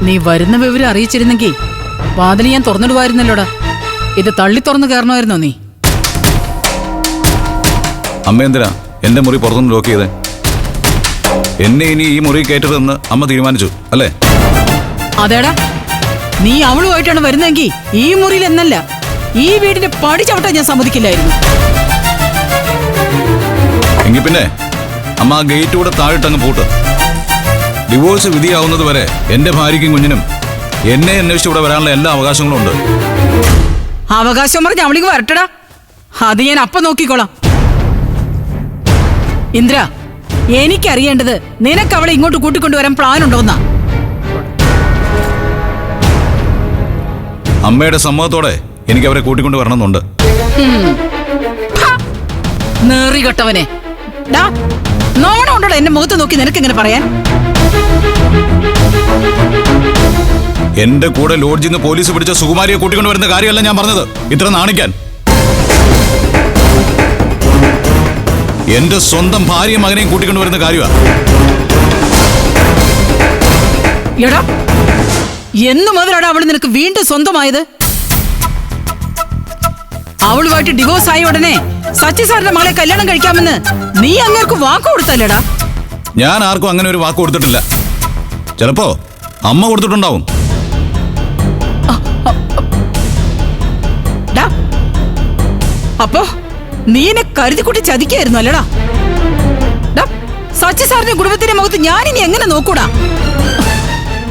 നീ വരുന്ന വിവരം അറിയിച്ചിരുന്നെങ്കിൽ വാതിൽ ഞാൻ തുറന്നിടുവായിരുന്നല്ലോടാ. ഇത് തള്ളി തുറന്നു കയറണമായിരുന്നോ നീ? അമ്മ എന്തിനാ എന്റെ മുറി പുറത്തുനിന്ന് ലോക്ക് ചെയ്തേ? എന്നെ ഇനി ഈ മുറി കയറ്റരുതെന്ന് അമ്മ തീരുമാനിച്ചു അല്ലേ? അതേടാ, നീ അവളുമായിട്ടാണ് വരുന്നതെങ്കിൽ ഈ മുറിയിൽ എന്നല്ല, ഈ വീടിന്റെ പടി ചവിട്ടാൻ ഞാൻ സമ്മതിക്കില്ലായിരുന്നു. എങ്കിൽ പിന്നെ അമ്മ ആ ഗേറ്റ് കൂടെ താഴിട്ടങ്ങ് പൂട്ട്. ഡിവോഴ്സ് വിധിയാവുന്നത് വരെ എന്റെ ഭാര്യയ്ക്കും കുഞ്ഞിനും എന്നെ അന്വേഷിച്ച് ഇവിടെ വരാനുള്ള എല്ലാ അവകാശങ്ങളും ഉണ്ട്. അവകാശം പറഞ്ഞ് അവളിക്ക് വരട്ടടാ, അത് ഞാൻ അപ്പം നോക്കിക്കോളാം. ഇന്ദ്ര, എനിക്കറിയേണ്ടത് നിനക്ക് അവളെ ഇങ്ങോട്ട് കൂട്ടിക്കൊണ്ടുവരാൻ പ്ലാൻ ഉണ്ടോന്നാ. അമ്മയുടെ സമ്മതത്തോടെ എനിക്ക് അവരെ കൂട്ടിക്കൊണ്ട് വരണമെന്നുണ്ട്. നേറികെട്ടവനെ, നോണം ഉണ്ടോ എന്റെ മുഖത്ത് നോക്കി നിനക്ക് എങ്ങനെ പറയാൻ? എന്റെ കൂടെ ലോഡ്ജിൽ നിന്ന് പോലീസ് പിടിച്ച സുകുമാരിയെ കൂട്ടിക്കൊണ്ട് വരുന്ന കാര്യമല്ല ഞാൻ പറഞ്ഞത്. ഇത്ര നാണിക്കാൻ എന്റെ സ്വന്തം ഭാര്യയും മകനെയും കൂട്ടിക്കൊണ്ട് വരുന്ന കാര്യമാണ്. എടാ, എന്നു മുതലാണ് അവൾ നിനക്ക് വീണ്ടും സ്വന്തമായത്? അവളുമായിട്ട് ഡിവോഴ്സ് ആയ ഉടനെ സച്ചി സാറിന്റെ മകളെ കല്യാണം കഴിക്കാമെന്ന് നീ അങ്ങേർക്ക് വാക്ക് കൊടുത്തല്ലേടാ? ഞാൻ ആർക്കും അങ്ങനെ ഒരു വാക്ക് കൊടുത്തിട്ടില്ല. ചിലപ്പോ അമ്മ കൊടുത്തിട്ടുണ്ടാവും. അപ്പോ നീനെ കരുതിക്കുട്ടി ചതിക്കായിരുന്നു അല്ലടാ? സച്ചി സാറിന്റെ കുടുംബത്തിന്റെ മുഖത്ത് ഞാനിനി എങ്ങനെ നോക്കൂടാ?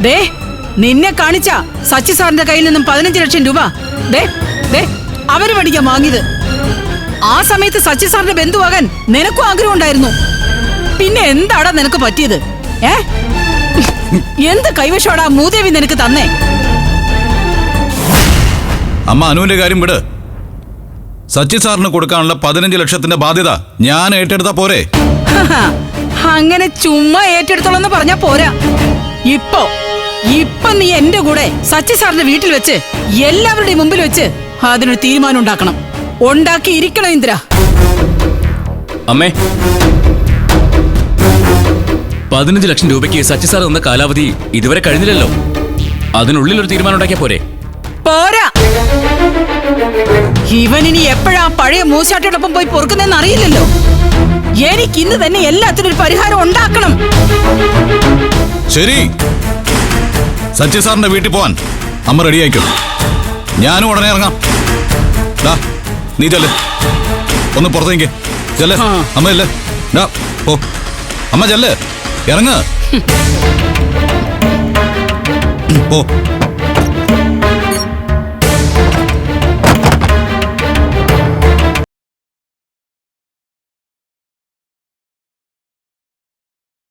ദേ, നിന്നെ കാണിച്ച സച്ചി സാറിന്റെ കയ്യിൽ നിന്നും 15 ലക്ഷം രൂപ അവര് മേടിക്കാൻ വാങ്ങിയത്. ആ സമയത്ത് സച്ചി സാറിന്റെ ബന്ധുവാകാൻ നിനക്കും ആഗ്രഹം ഉണ്ടായിരുന്നു. പിന്നെ എന്താടാ നിനക്ക് പറ്റിയത്? എന്ത് കൈവശോടാ മൂദേവി നിനക്ക് തന്നേ? അമ്മ അനുവിന്റെ കാര്യം വിട്. സച്ചി സാറിന് കൊടുക്കാനുള്ള 15 ലക്ഷത്തിന്റെ ബാധ്യത ഞാൻ ഏറ്റെടുത്താ പോരെ? അങ്ങനെ ചുമ്മാ ഏറ്റെടുത്തോളെന്ന് പറഞ്ഞാ പോരാ. ഇപ്പൊ നീ എന്റെ കൂടെ സച്ചി സാറിന്റെ വീട്ടിൽ വെച്ച് എല്ലാവരുടെയും മുമ്പിൽ വെച്ച് അതിനൊരു തീരുമാനം ഉണ്ടാക്കണം. ഉണ്ടാക്കിയിരിക്കണം ഇന്ദ്ര. അമ്മേ, 15 ലക്ഷം രൂപയ്ക്ക് സച്ചി സാർ തന്ന കാലാവധി ഇതുവരെ കഴിഞ്ഞില്ലല്ലോ. അതിനുള്ളിൽ ഒരു തീരുമാനം ഉണ്ടാക്കിയാ പോരെ? പോരാ. ഇവനിനി എപ്പോഴാ പഴയ മൂശാട്ടിയോടൊപ്പം പോയി പൊറുക്കുന്നതെന്ന് അറിയില്ലല്ലോ. എനിക്ക് ഇന്ന് തന്നെ എല്ലാത്തിനും ഒരു പരിഹാരം ഉണ്ടാക്കണം. ശരി, സച്ചി സാറിന്റെ വീട്ടിൽ പോവാൻ അമ്മ റെഡിയായിക്കും. ഞാനും ഉടനെ ഇറങ്ങാം. നീ ചെല്ല്, ഒന്ന് പുറത്തേക്ക് ചെല്ല്. അമ്മ ചെല്ല്. ഓ അമ്മ ചെല്ല്, ഇറങ്ങ്. ഓ